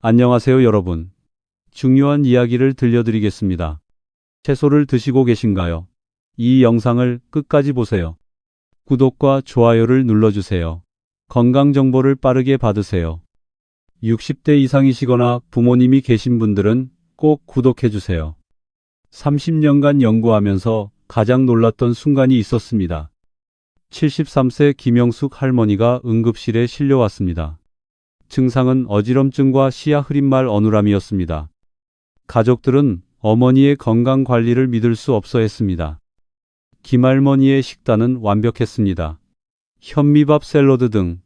안녕하세요, 여러분. 중요한 이야기를 들려드리겠습니다. 채소를 드시고 계신가요? 이 영상을 끝까지 보세요. 구독과 좋아요를 눌러주세요. 건강 정보를 빠르게 받으세요. 60대 이상이시거나 부모님이 계신 분들은 꼭 구독해주세요. 30년간 연구하면서 가장 놀랐던 순간이 있었습니다. 73세 김영숙 할머니가 응급실에 실려왔습니다. 증상은 어지럼증과 시야 흐린말 어눌함이었습니다. 가족들은 어머니의 건강 관리를 믿을 수 없어 했습니다. 김할머니의 식단은 완벽했습니다. 현미밥 샐러드 등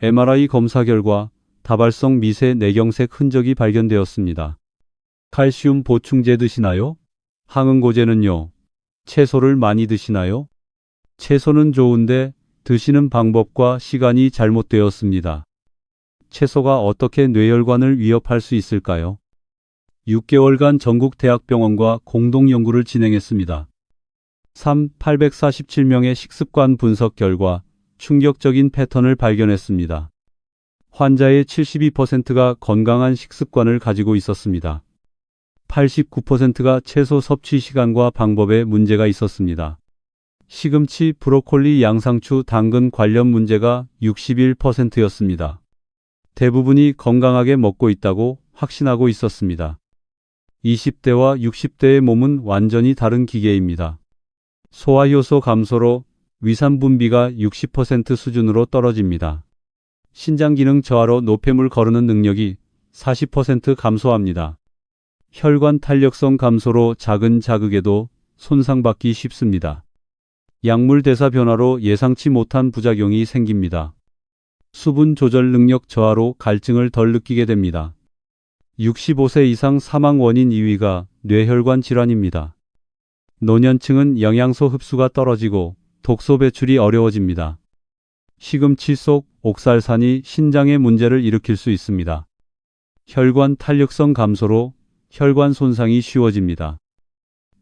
MRI 검사 결과 다발성 미세 내경색 흔적이 발견되었습니다. 칼슘 보충제 드시나요? 항응고제는요? 채소를 많이 드시나요? 채소는 좋은데 드시는 방법과 시간이 잘못되었습니다. 채소가 어떻게 뇌혈관을 위협할 수 있을까요? 6개월간 전국 대학병원과 공동 연구를 진행했습니다. 847명의 식습관 분석 결과 충격적인 패턴을 발견했습니다. 환자의 72%가 건강한 식습관을 가지고 있었습니다. 89%가 채소 섭취 시간과 방법에 문제가 있었습니다. 시금치, 브로콜리, 양상추, 당근 관련 문제가 61%였습니다. 대부분이 건강하게 먹고 있다고 확신하고 있었습니다. 20대와 60대의 몸은 완전히 다른 기계입니다. 소화효소 감소로 위산 분비가 60% 수준으로 떨어집니다. 신장 기능 저하로 노폐물 거르는 능력이 40% 감소합니다. 혈관 탄력성 감소로 작은 자극에도 손상받기 쉽습니다. 약물 대사 변화로 예상치 못한 부작용이 생깁니다. 수분 조절 능력 저하로 갈증을 덜 느끼게 됩니다. 65세 이상 사망 원인 2위가 뇌혈관 질환입니다. 노년층은 영양소 흡수가 떨어지고 독소 배출이 어려워집니다. 시금치 속 옥살산이 신장에 문제를 일으킬 수 있습니다. 혈관 탄력성 감소로 혈관 손상이 쉬워집니다.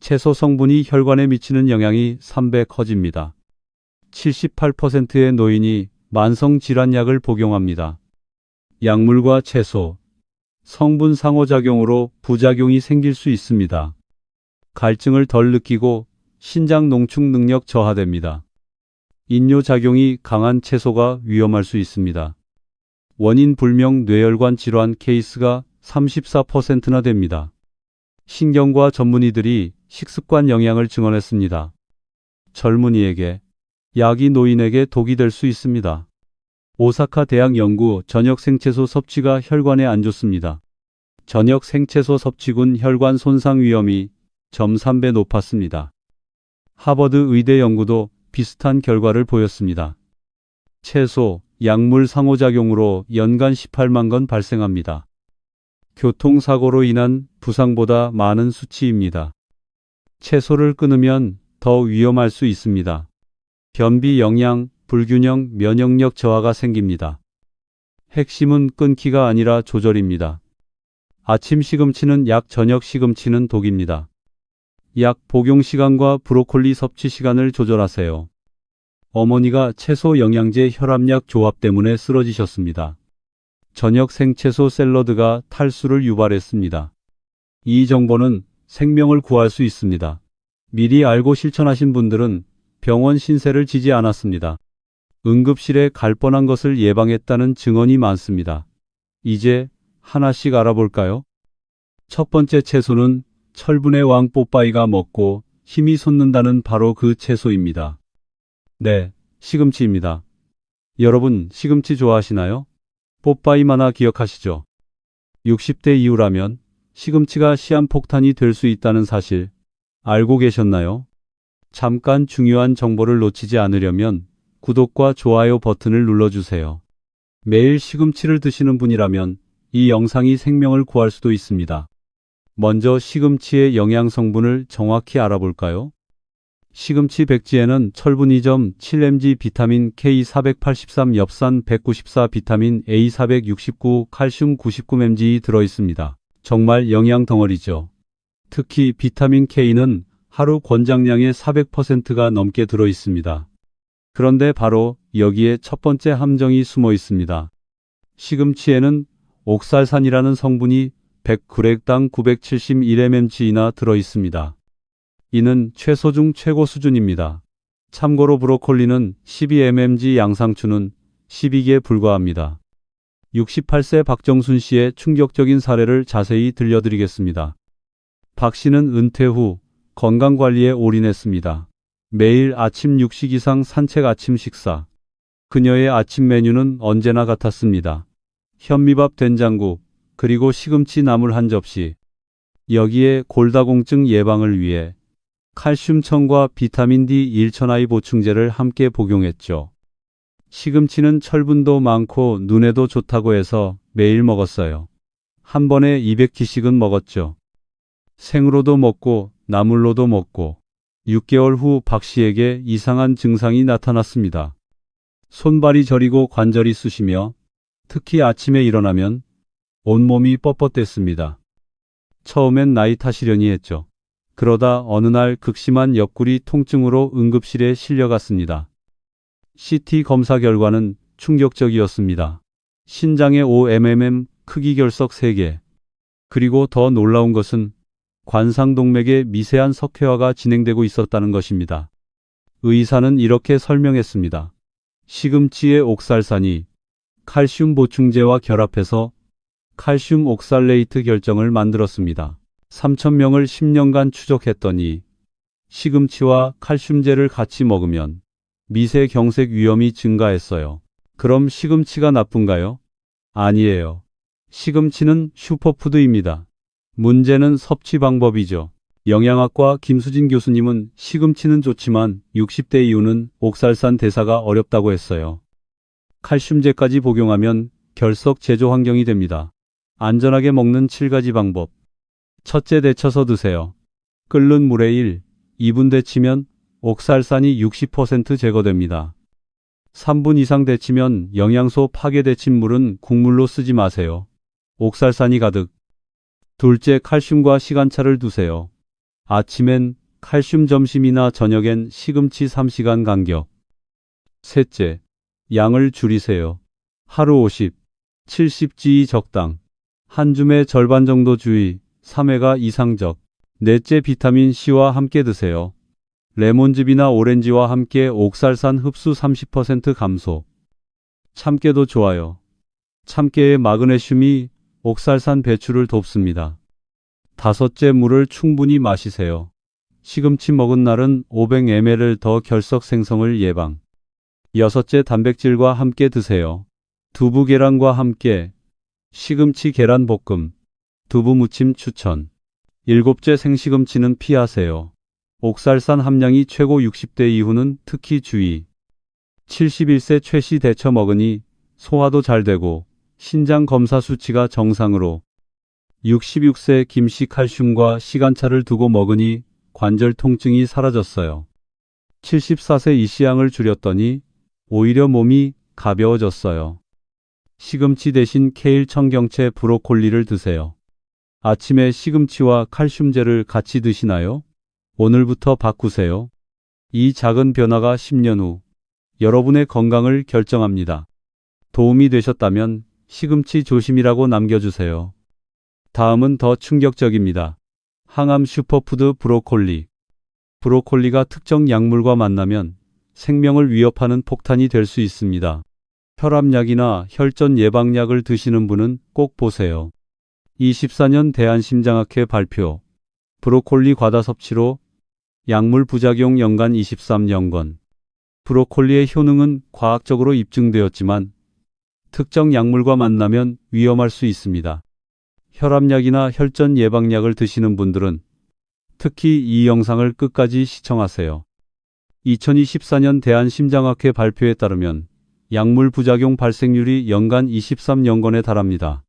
채소 성분이 혈관에 미치는 영향이 3배 커집니다. 78%의 노인이 만성질환약을 복용합니다. 약물과 채소, 성분 상호작용으로 부작용이 생길 수 있습니다. 갈증을 덜 느끼고 신장 농축 능력 저하됩니다. 인뇨작용이 강한 채소가 위험할 수 있습니다. 원인 불명 뇌혈관 질환 케이스가 34%나 됩니다. 신경과 전문의들이 식습관 영향을 증언했습니다. 젊은이에게 약이 노인에게 독이 될 수 있습니다. 오사카 대학 연구 저녁 생채소 섭취가 혈관에 안 좋습니다. 저녁 생채소 섭취군 혈관 손상 위험이 0.3배 높았습니다. 하버드 의대 연구도 비슷한 결과를 보였습니다. 채소, 약물 상호작용으로 연간 18만 건 발생합니다. 교통사고로 인한 부상보다 많은 수치입니다. 채소를 끊으면 더 위험할 수 있습니다. 변비 영양, 불균형, 면역력 저하가 생깁니다. 핵심은 끊기가 아니라 조절입니다. 아침 시금치는 약, 저녁 시금치는 독입니다. 약 복용 시간과 브로콜리 섭취 시간을 조절하세요. 어머니가 채소 영양제 혈압약 조합 때문에 쓰러지셨습니다. 저녁 생채소 샐러드가 탈수를 유발했습니다. 이 정보는 생명을 구할 수 있습니다. 미리 알고 실천하신 분들은 병원 신세를 지지 않았습니다. 응급실에 갈 뻔한 것을 예방했다는 증언이 많습니다. 이제 하나씩 알아볼까요? 첫 번째 채소는 철분의 왕 뽀빠이가 먹고 힘이 솟는다는 바로 그 채소입니다. 네, 시금치입니다. 여러분, 시금치 좋아하시나요? 뽀빠이 만화 기억하시죠? 60대 이후라면 시금치가 시한폭탄이 될 수 있다는 사실 알고 계셨나요? 잠깐 중요한 정보를 놓치지 않으려면 구독과 좋아요 버튼을 눌러주세요. 매일 시금치를 드시는 분이라면 이 영상이 생명을 구할 수도 있습니다. 먼저 시금치의 영양 성분을 정확히 알아볼까요? 시금치 백지에는 철분 2.7mg, 비타민 K 483, 엽산 194, 비타민 A 469, 칼슘 99mg 들어있습니다. 정말 영양 덩어리죠. 특히 비타민 K는 하루 권장량의 400%가 넘게 들어있습니다. 그런데 바로 여기에 첫 번째 함정이 숨어 있습니다. 시금치에는 옥살산이라는 성분이 100g당 971mg나 들어 있습니다. 이는 최소 중 최고 수준입니다. 참고로 브로콜리는 12mg, 양상추는 12개에 불과합니다. 68세 박정순 씨의 충격적인 사례를 자세히 들려드리겠습니다. 박 씨는 은퇴 후 건강관리에 올인했습니다. 매일 아침 6식 이상 산책, 아침 식사. 그녀의 아침 메뉴는 언제나 같았습니다. 현미밥, 된장국, 그리고 시금치 나물 한 접시. 여기에 골다공증 예방을 위해 칼슘청과 비타민 D 1,000I 보충제를 함께 복용했죠. 시금치는 철분도 많고 눈에도 좋다고 해서 매일 먹었어요. 한 번에 200끼씩은 먹었죠. 생으로도 먹고 나물로도 먹고. 6개월 후 박 씨에게 이상한 증상이 나타났습니다. 손발이 저리고 관절이 쑤시며 특히 아침에 일어나면 온몸이 뻣뻣댔습니다. 처음엔 나이 탓이려니 했죠. 그러다 어느 날 극심한 옆구리 통증으로 응급실에 실려갔습니다. CT 검사 결과는 충격적이었습니다. 신장에 5mm, 크기 결석 3개. 그리고 더 놀라운 것은 관상동맥에 미세한 석회화가 진행되고 있었다는 것입니다. 의사는 이렇게 설명했습니다. 시금치의 옥살산이 칼슘 보충제와 결합해서 칼슘 옥살레이트 결정을 만들었습니다. 3,000명을 10년간 추적했더니 시금치와 칼슘제를 같이 먹으면 미세 경색 위험이 증가했어요. 그럼 시금치가 나쁜가요? 아니에요. 시금치는 슈퍼푸드입니다. 문제는 섭취 방법이죠. 영양학과 김수진 교수님은 시금치는 좋지만 60대 이후는 옥살산 대사가 어렵다고 했어요. 칼슘제까지 복용하면 결석 제조 환경이 됩니다. 안전하게 먹는 7가지 방법. 첫째, 데쳐서 드세요. 끓는 물에 1, 2분 데치면 옥살산이 60% 제거됩니다. 3분 이상 데치면 영양소 파괴. 데친 물은 국물로 쓰지 마세요. 옥살산이 가득. 둘째, 칼슘과 시간차를 두세요. 아침엔 칼슘, 점심이나 저녁엔 시금치 3시간 간격. 셋째, 양을 줄이세요. 하루 50, 70g 적당. 한 줌의 절반 정도 주의, 3회가 이상적. 넷째, 비타민 C와 함께 드세요. 레몬즙이나 오렌지와 함께 옥살산 흡수 30% 감소. 참깨도 좋아요. 참깨의 마그네슘이 옥살산 배출을 돕습니다. 다섯째, 물을 충분히 마시세요. 시금치 먹은 날은 500ml 더 결석 생성을 예방. 여섯째, 단백질과 함께 드세요. 두부 계란과 함께 시금치 계란 볶음, 두부 무침 추천. 일곱째, 생시금치는 피하세요. 옥살산 함량이 최고. 60대 이후는 특히 주의. 71세 최 씨 데쳐 먹으니 소화도 잘 되고 신장 검사 수치가 정상으로. 66세 김 씨 칼슘과 시간차를 두고 먹으니 관절 통증이 사라졌어요. 74세 이 씨 양을 줄였더니 오히려 몸이 가벼워졌어요. 시금치 대신 케일, 청경채, 브로콜리를 드세요. 아침에 시금치와 칼슘제를 같이 드시나요? 오늘부터 바꾸세요. 이 작은 변화가 10년 후 여러분의 건강을 결정합니다. 도움이 되셨다면 시금치 조심이라고 남겨주세요. 다음은 더 충격적입니다. 항암 슈퍼푸드 브로콜리. 브로콜리가 특정 약물과 만나면 생명을 위협하는 폭탄이 될 수 있습니다. 혈압약이나 혈전 예방약을 드시는 분은 꼭 보세요. 24년 대한심장학회 발표. 브로콜리 과다 섭취로 약물 부작용 연간 23년건. 브로콜리의 효능은 과학적으로 입증되었지만 특정 약물과 만나면 위험할 수 있습니다. 혈압약이나 혈전 예방약을 드시는 분들은 특히 이 영상을 끝까지 시청하세요. 2024년 대한심장학회 발표에 따르면 약물 부작용 발생률이 연간 23년건에 달합니다.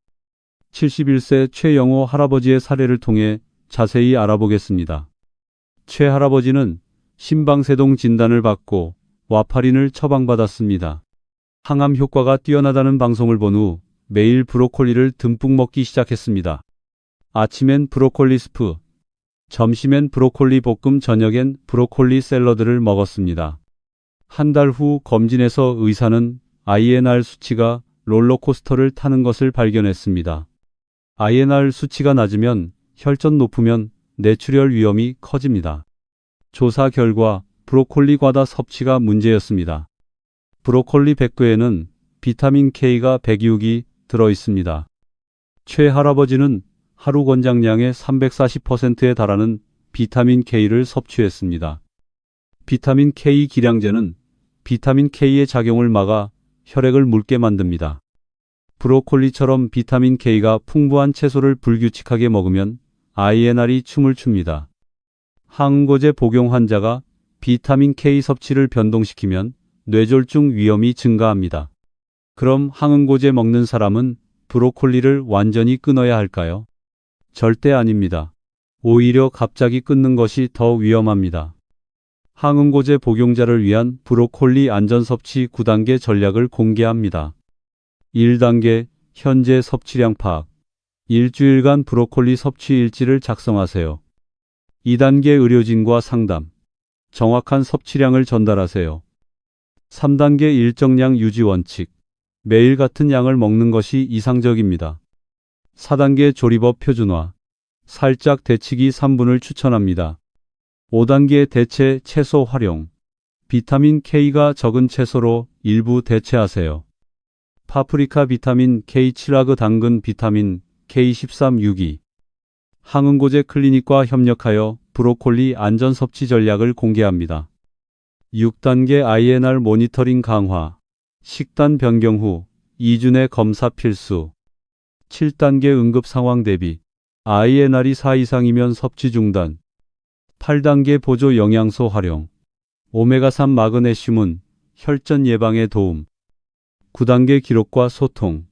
71세 최영호 할아버지의 사례를 통해 자세히 알아보겠습니다. 최 할아버지는 심방세동 진단을 받고 와파린을 처방받았습니다. 항암 효과가 뛰어나다는 방송을 본 후 매일 브로콜리를 듬뿍 먹기 시작했습니다. 아침엔 브로콜리 스프, 점심엔 브로콜리 볶음, 저녁엔 브로콜리 샐러드를 먹었습니다. 한 달 후 검진에서 의사는 INR 수치가 롤러코스터를 타는 것을 발견했습니다. INR 수치가 낮으면 혈전 높으면 뇌출혈 위험이 커집니다. 조사 결과 브로콜리 과다 섭취가 문제였습니다. 브로콜리 100g에는 비타민 K가 102기 들어 있습니다. 최할아버지는 하루 권장량의 340%에 달하는 비타민 K를 섭취했습니다. 비타민 K 기량제는 비타민 K의 작용을 막아 혈액을 묽게 만듭니다. 브로콜리처럼 비타민 K가 풍부한 채소를 불규칙하게 먹으면 INR이 춤을 춥니다. 항응고제 복용 환자가 비타민 K 섭취를 변동시키면 뇌졸중 위험이 증가합니다. 그럼 항응고제 먹는 사람은 브로콜리를 완전히 끊어야 할까요? 절대 아닙니다. 오히려 갑자기 끊는 것이 더 위험합니다. 항응고제 복용자를 위한 브로콜리 안전 섭취 9단계 전략을 공개합니다. 1단계 현재 섭취량 파악. 일주일간 브로콜리 섭취 일지를 작성하세요. 2단계 의료진과 상담. 정확한 섭취량을 전달하세요. 3단계 일정량 유지 원칙. 매일 같은 양을 먹는 것이 이상적입니다. 4단계 조리법 표준화. 살짝 데치기 3분을 추천합니다. 5단계 대체 채소 활용. 비타민 K가 적은 채소로 일부 대체하세요. 파프리카 비타민 K7하그 당근 비타민 K13 유기. 항응고제 클리닉과 협력하여 브로콜리 안전 섭취 전략을 공개합니다. 6단계 INR 모니터링 강화. 식단 변경 후 2주 내 검사 필수. 7단계 응급 상황 대비. INR이 4 이상이면 섭취 중단. 8단계 보조 영양소 활용. 오메가3 마그네슘은 혈전 예방에 도움. 9단계 기록과 소통.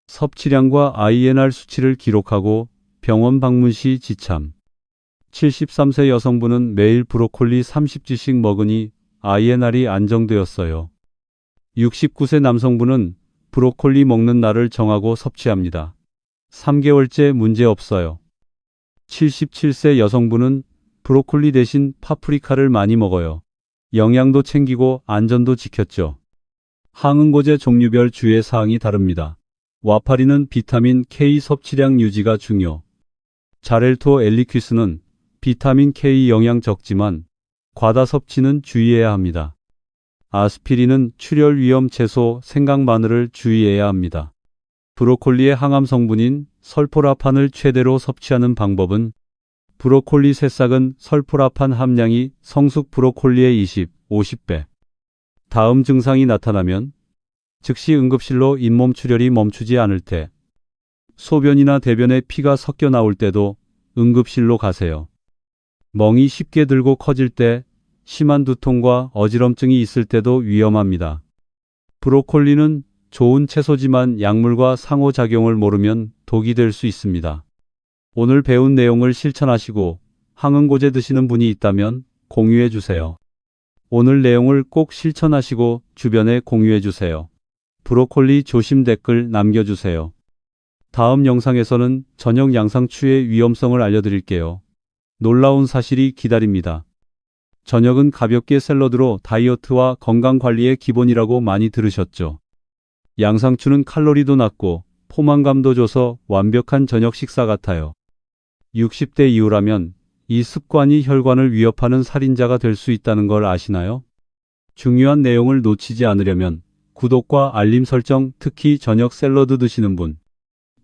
섭취량과 INR 수치를 기록하고 병원 방문 시 지참. 73세 여성분은 매일 브로콜리 30g씩 먹으니 INR이 안정되었어요. 69세 남성분은 브로콜리 먹는 날을 정하고 섭취합니다. 3개월째 문제 없어요. 77세 여성분은 브로콜리 대신 파프리카를 많이 먹어요. 영양도 챙기고 안전도 지켰죠. 항응고제 종류별 주의 사항이 다릅니다. 와파리는 비타민 K 섭취량 유지가 중요. 자렐토 엘리퀴스는 비타민 K 영양 적지만 과다 섭취는 주의해야 합니다. 아스피린은 출혈 위험 채소 생강 마늘을 주의해야 합니다. 브로콜리의 항암 성분인 설포라판을 최대로 섭취하는 방법은 브로콜리 새싹은 설포라판 함량이 성숙 브로콜리의 20, 50배. 다음 증상이 나타나면 즉시 응급실로 잇몸 출혈이 멈추지 않을 때, 소변이나 대변에 피가 섞여 나올 때도 응급실로 가세요. 멍이 쉽게 들고 커질 때, 심한 두통과 어지럼증이 있을 때도 위험합니다. 브로콜리는 좋은 채소지만 약물과 상호작용을 모르면 독이 될 수 있습니다. 오늘 배운 내용을 실천하시고 항응고제 드시는 분이 있다면 공유해 주세요. 오늘 내용을 꼭 실천하시고 주변에 공유해 주세요. 브로콜리 조심 댓글 남겨주세요. 다음 영상에서는 저녁 양상추의 위험성을 알려드릴게요. 놀라운 사실이 기다립니다. 저녁은 가볍게 샐러드로 다이어트와 건강관리의 기본이라고 많이 들으셨죠? 양상추는 칼로리도 낮고 포만감도 줘서 완벽한 저녁 식사 같아요. 60대 이후라면 이 습관이 혈관을 위협하는 살인자가 될 수 있다는 걸 아시나요? 중요한 내용을 놓치지 않으려면 구독과 알림 설정, 특히 저녁 샐러드 드시는 분.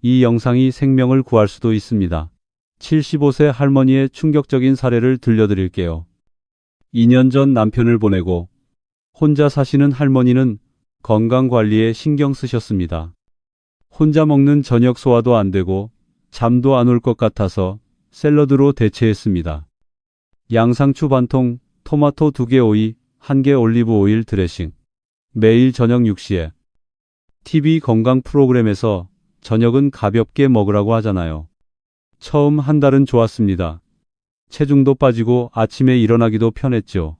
이 영상이 생명을 구할 수도 있습니다. 75세 할머니의 충격적인 사례를 들려드릴게요. 2년 전 남편을 보내고 혼자 사시는 할머니는 건강관리에 신경 쓰셨습니다. 혼자 먹는 저녁 소화도 안 되고 잠도 안 올 것 같아서 샐러드로 대체했습니다. 양상추 반통, 토마토 2개 오이, 1개 올리브 오일 드레싱. 매일 저녁 6시에 TV 건강 프로그램에서 저녁은 가볍게 먹으라고 하잖아요. 처음 한 달은 좋았습니다. 체중도 빠지고 아침에 일어나기도 편했죠.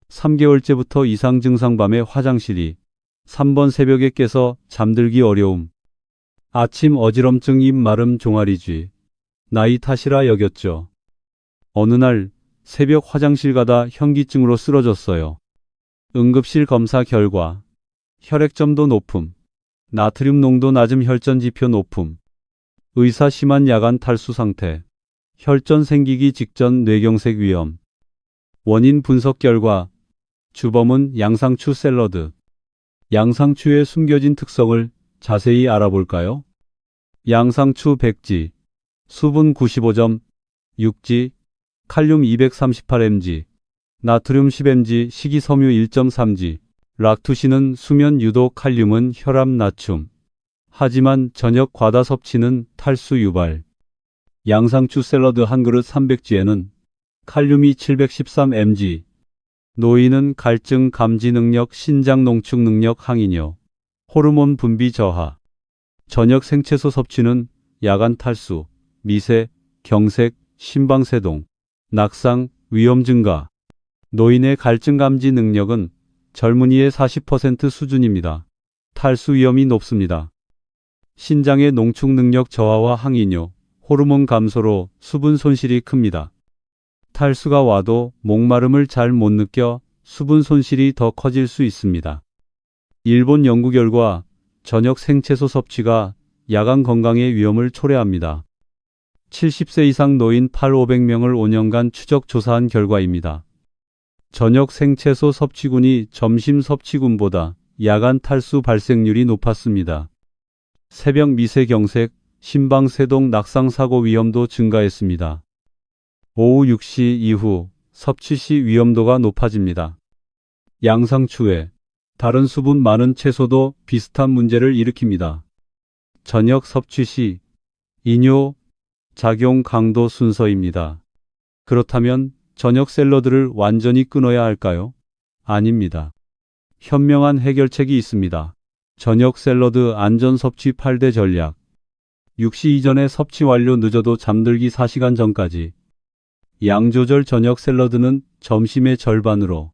3개월째부터 이상 증상 밤에 화장실이, 3번 새벽에 깨서 잠들기 어려움, 아침 어지럼증, 입 마름, 종아리쥐. 나이 탓이라 여겼죠. 어느 날 새벽 화장실 가다 현기증으로 쓰러졌어요. 응급실 검사 결과 혈액점도 높음, 나트륨 농도 낮음 혈전 지표 높음. 의사 심한 야간 탈수 상태. 혈전 생기기 직전 뇌경색 위험. 원인 분석 결과 주범은 양상추 샐러드. 양상추의 숨겨진 특성을 자세히 알아볼까요? 양상추 백지, 수분 95점, 육지, 칼륨 238mg, 나트륨 10mg, 식이섬유 1.3g, 락투신은 수면 유도, 칼륨은 혈압 낮춤. 하지만 저녁 과다 섭취는 탈수 유발. 양상추 샐러드 한 그릇 300g에는 칼륨이 713mg, 노인은 갈증 감지 능력, 신장 농축 능력, 항이뇨, 호르몬 분비 저하. 저녁 생채소 섭취는 야간 탈수, 미세, 경색, 심방세동, 낙상, 위험 증가. 노인의 갈증 감지 능력은 젊은이의 40% 수준입니다. 탈수 위험이 높습니다. 신장의 농축 능력 저하와 항이뇨, 호르몬 감소로 수분 손실이 큽니다. 탈수가 와도 목마름을 잘 못 느껴 수분 손실이 더 커질 수 있습니다. 일본 연구 결과 저녁 생채소 섭취가 야간 건강의 위험을 초래합니다. 70세 이상 노인 8,500명을 5년간 추적 조사한 결과입니다. 저녁 생채소 섭취군이 점심 섭취군보다 야간 탈수 발생률이 높았습니다. 새벽 미세경색, 심방세동, 낙상사고 위험도 증가했습니다. 오후 6시 이후 섭취 시 위험도가 높아집니다. 양상추 외 다른 수분 많은 채소도 비슷한 문제를 일으킵니다. 저녁 섭취 시 이뇨 작용 강도 순서입니다. 그렇다면 저녁 샐러드를 완전히 끊어야 할까요? 아닙니다. 현명한 해결책이 있습니다. 저녁 샐러드 안전 섭취 8대 전략. 6시 이전에 섭취 완료, 늦어도 잠들기 4시간 전까지. 양 조절. 저녁 샐러드는 점심의 절반으로.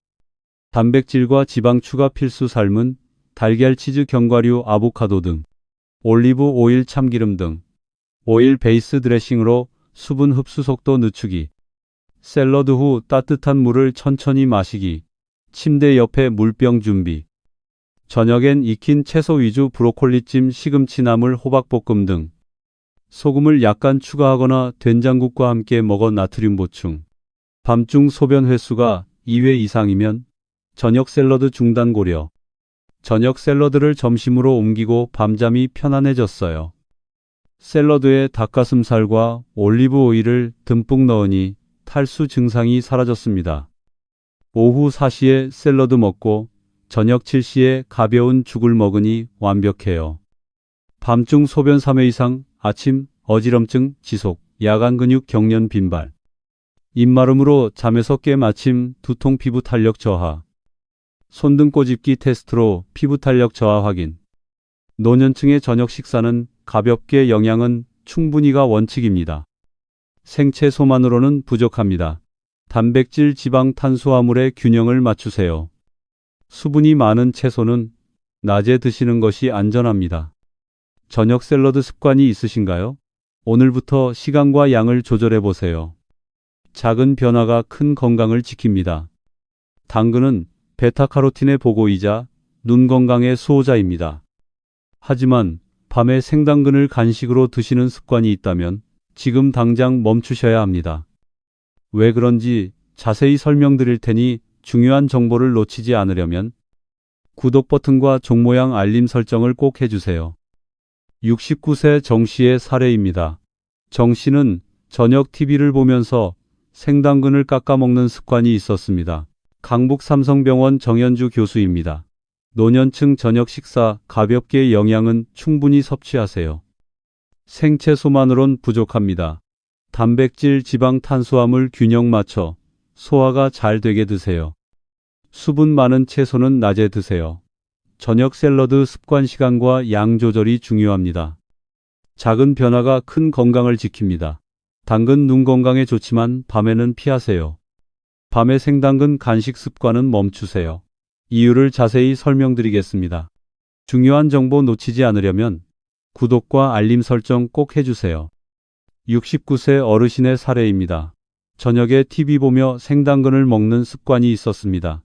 단백질과 지방 추가 필수. 삶은 달걀, 치즈, 견과류, 아보카도 등. 올리브 오일, 참기름 등. 오일 베이스 드레싱으로 수분 흡수 속도 늦추기. 샐러드 후 따뜻한 물을 천천히 마시기. 침대 옆에 물병 준비. 저녁엔 익힌 채소 위주 브로콜리찜, 시금치 나물, 호박볶음 등. 소금을 약간 추가하거나 된장국과 함께 먹어 나트륨 보충. 밤중 소변 횟수가 2회 이상이면 저녁 샐러드 중단 고려. 저녁 샐러드를 점심으로 옮기고 밤잠이 편안해졌어요. 샐러드에 닭가슴살과 올리브 오일을 듬뿍 넣으니 탈수 증상이 사라졌습니다. 오후 4시에 샐러드 먹고 저녁 7시에 가벼운 죽을 먹으니 완벽해요. 밤중 소변 3회 이상, 아침 어지럼증 지속, 야간 근육 경련 빈발. 입마름으로 잠에서 깹 아침 두통, 피부 탄력 저하. 손등 꼬집기 테스트로 피부 탄력 저하 확인. 노년층의 저녁 식사는 가볍게, 영양은 충분히가 원칙입니다. 생채소만으로는 부족합니다. 단백질, 지방, 탄수화물의 균형을 맞추세요. 수분이 많은 채소는 낮에 드시는 것이 안전합니다. 저녁 샐러드 습관이 있으신가요? 오늘부터 시간과 양을 조절해 보세요. 작은 변화가 큰 건강을 지킵니다. 당근은 베타카로틴의 보고이자 눈 건강의 수호자입니다. 하지만 밤에 생당근을 간식으로 드시는 습관이 있다면 지금 당장 멈추셔야 합니다. 왜 그런지 자세히 설명드릴 테니 중요한 정보를 놓치지 않으려면 구독 버튼과 종 모양 알림 설정을 꼭 해주세요. 69세 정 씨의 사례입니다. 정 씨는 저녁 TV를 보면서 생당근을 깎아 먹는 습관이 있었습니다. 강북 삼성병원 정현주 교수입니다. 노년층 저녁 식사 가볍게, 영양은 충분히 섭취하세요. 생채소만으론 부족합니다. 단백질, 지방, 탄수화물 균형 맞춰 소화가 잘 되게 드세요. 수분 많은 채소는 낮에 드세요. 저녁 샐러드 습관, 시간과 양 조절이 중요합니다. 작은 변화가 큰 건강을 지킵니다. 당근 눈 건강에 좋지만 밤에는 피하세요. 밤에 생당근 간식 습관은 멈추세요. 이유를 자세히 설명드리겠습니다. 중요한 정보 놓치지 않으려면 구독과 알림 설정 꼭 해주세요. 69세 어르신의 사례입니다. 저녁에 TV 보며 생당근을 먹는 습관이 있었습니다.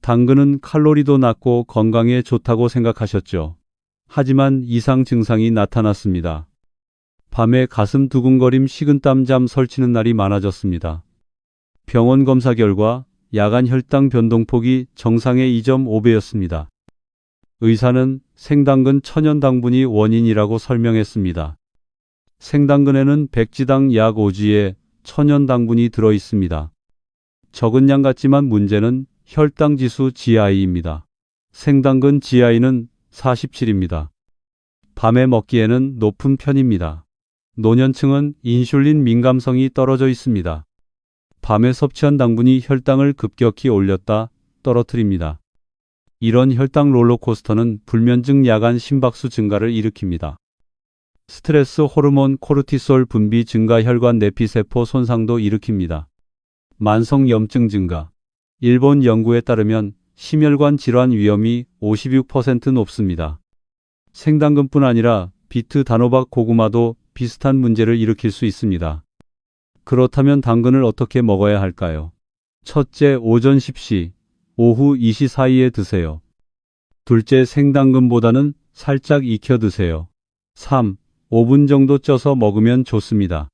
당근은 칼로리도 낮고 건강에 좋다고 생각하셨죠. 하지만 이상 증상이 나타났습니다. 밤에 가슴 두근거림, 식은땀, 잠 설치는 날이 많아졌습니다. 병원 검사 결과 야간 혈당 변동폭이 정상의 2.5배였습니다. 의사는 생당근 천연당분이 원인이라고 설명했습니다. 생당근에는 백지당 약 5g의 천연당분이 들어 있습니다. 적은 양 같지만 문제는 혈당지수 GI입니다. 생당근 GI는 47입니다. 밤에 먹기에는 높은 편입니다. 노년층은 인슐린 민감성이 떨어져 있습니다. 밤에 섭취한 당분이 혈당을 급격히 올렸다 떨어뜨립니다. 이런 혈당 롤러코스터는 불면증, 야간 심박수 증가를 일으킵니다. 스트레스 호르몬 코르티솔 분비 증가, 혈관 내피세포 손상도 일으킵니다. 만성 염증 증가. 일본 연구에 따르면 심혈관 질환 위험이 56% 높습니다. 생당근뿐 아니라 비트, 단호박, 고구마도 비슷한 문제를 일으킬 수 있습니다. 그렇다면 당근을 어떻게 먹어야 할까요? 첫째, 오전 10시, 오후 2시 사이에 드세요. 둘째, 생당근보다는 살짝 익혀 드세요. 3. 5분 정도 쪄서 먹으면 좋습니다.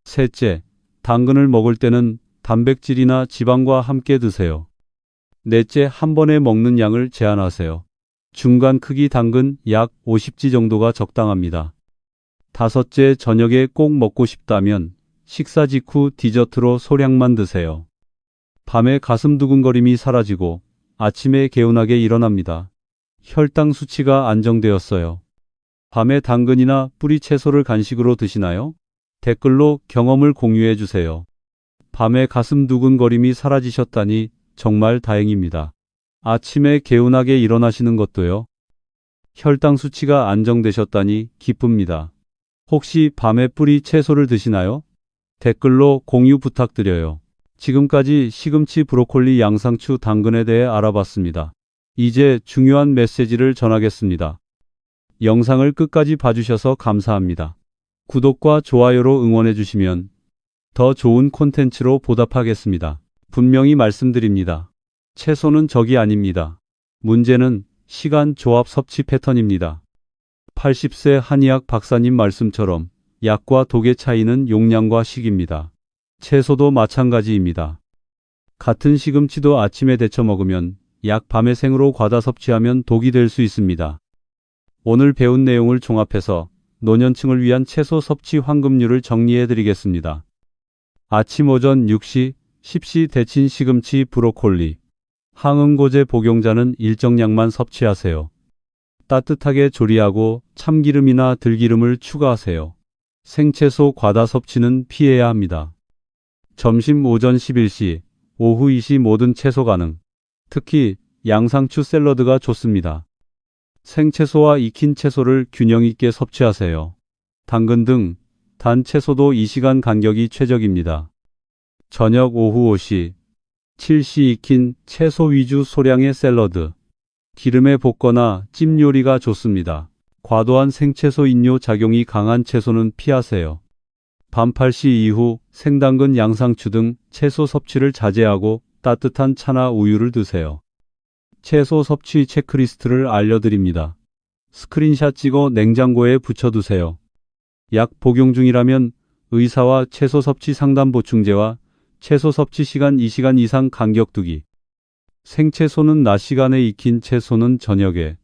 셋째, 당근을 먹을 때는 단백질이나 지방과 함께 드세요. 넷째, 한 번에 먹는 양을 제한하세요. 중간 크기 당근 약 50지 정도가 적당합니다. 다섯째, 저녁에 꼭 먹고 싶다면 식사 직후 디저트로 소량만 드세요. 밤에 가슴 두근거림이 사라지고 아침에 개운하게 일어납니다. 혈당 수치가 안정되었어요. 밤에 당근이나 뿌리 채소를 간식으로 드시나요? 댓글로 경험을 공유해 주세요. 밤에 가슴 두근거림이 사라지셨다니 정말 다행입니다. 아침에 개운하게 일어나시는 것도요. 혈당 수치가 안정되셨다니 기쁩니다. 혹시 밤에 뿌리 채소를 드시나요? 댓글로 공유 부탁드려요. 지금까지 시금치, 브로콜리, 양상추, 당근에 대해 알아봤습니다. 이제 중요한 메시지를 전하겠습니다. 영상을 끝까지 봐주셔서 감사합니다. 구독과 좋아요로 응원해 주시면 더 좋은 콘텐츠로 보답하겠습니다. 분명히 말씀드립니다. 채소는 적이 아닙니다. 문제는 시간, 조합, 섭취 패턴입니다. 80세 한의학 박사님 말씀처럼 약과 독의 차이는 용량과 시기입니다. 채소도 마찬가지입니다. 같은 시금치도 아침에 데쳐 먹으면 약, 밤에 생으로 과다 섭취하면 독이 될 수 있습니다. 오늘 배운 내용을 종합해서 노년층을 위한 채소 섭취 황금률을 정리해 드리겠습니다. 아침, 오전 6시, 10시 데친 시금치, 브로콜리. 항응고제 복용자는 일정량만 섭취하세요. 따뜻하게 조리하고 참기름이나 들기름을 추가하세요. 생채소 과다 섭취는 피해야 합니다. 점심, 오전 11시, 오후 2시 모든 채소 가능. 특히 양상추 샐러드가 좋습니다. 생채소와 익힌 채소를 균형 있게 섭취하세요. 당근 등 단 채소도 이 시간 간격이 최적입니다. 저녁, 오후 5시, 7시 익힌 채소 위주 소량의 샐러드. 기름에 볶거나 찜 요리가 좋습니다. 과도한 생채소 인뇨 작용이 강한 채소는 피하세요. 밤 8시 이후 생당근, 양상추 등 채소 섭취를 자제하고 따뜻한 차나 우유를 드세요. 채소 섭취 체크리스트를 알려드립니다. 스크린샷 찍어 냉장고에 붙여두세요. 약 복용 중이라면 의사와 채소 섭취 상담, 보충제와 채소 섭취 시간 2시간 이상 간격 두기. 생채소는 낮 시간에, 익힌 채소는 저녁에.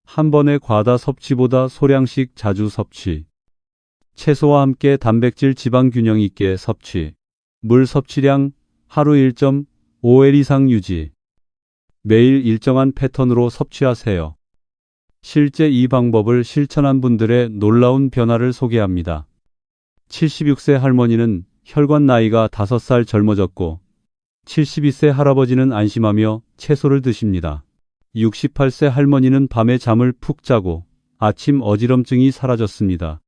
한 번에 과다 섭취보다 소량씩 자주 섭취. 채소와 함께 단백질, 지방 균형 있게 섭취. 물 섭취량 하루 1.5L 이상 유지. 매일 일정한 패턴으로 섭취하세요. 실제 이 방법을 실천한 분들의 놀라운 변화를 소개합니다. 76세 할머니는 혈관 나이가 5살 젊어졌고 72세 할아버지는 안심하며 채소를 드십니다. 68세 할머니는 밤에 잠을 푹 자고 아침 어지럼증이 사라졌습니다.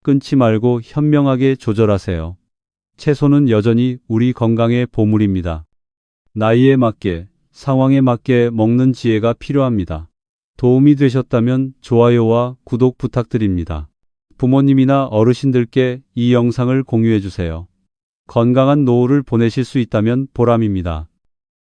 끊지 말고 현명하게 조절하세요. 채소는 여전히 우리 건강의 보물입니다. 나이에 맞게, 상황에 맞게 먹는 지혜가 필요합니다. 도움이 되셨다면 좋아요와 구독 부탁드립니다. 부모님이나 어르신들께 이 영상을 공유해 주세요. 건강한 노후를 보내실 수 있다면 보람입니다.